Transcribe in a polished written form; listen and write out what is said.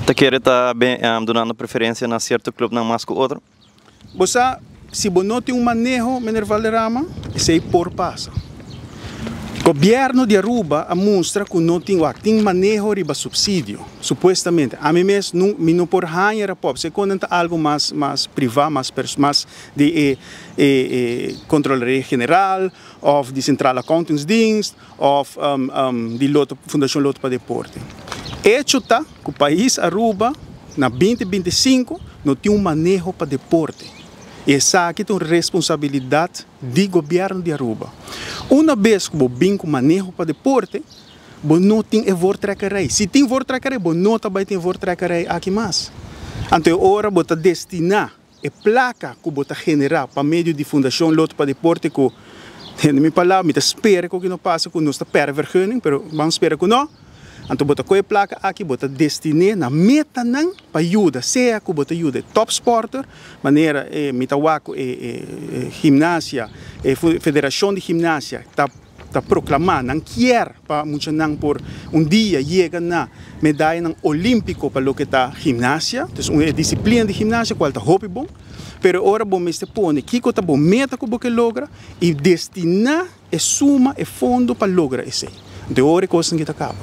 Te quer estar dando preferência na certo clube não mais que outro? Você, se você não tem manejo, Menor Valderrama, isso aí por passa. O governo de Aruba mostra que não tem manejo riba subsídio, supostamente. A mim mesmo, não por ranhar pop, se conta algo mais privado, mais de controladoria geral, ou de central accountingsdienst, ou de fundação Loto para Deporte. Hecho está que o país Aruba, na 2025, não tem manejo para deporte. E essa aqui tem responsabilidade do governo de Aruba. Uma vez que você tem manejo para deporte, você não tem vortrecarei. Se tem vortrecarei, você não também tem vortrecarei aqui mais. Então, agora você destinar a placa que você generar para meio de Fundação Loto para Deporte, que, na minha palavra, eu espero que não passe com nossa pervergunning, mas vamos esperar que não. Então, você com a placa aqui, você destinar na meta para ajuda, seja que você ajuda top sporter, maneira, mitawaco, gimnasia, federação de gimnasia, está proclamando, não quer para muitos não por dia chega na medalha olímpico para o que está gimnasia, então uma disciplina de gimnasia qual está hobby bom, mas agora você põe que está bom meta que você logra e destinar a suma e fundo para lograr isso. De hora coisa que acaba.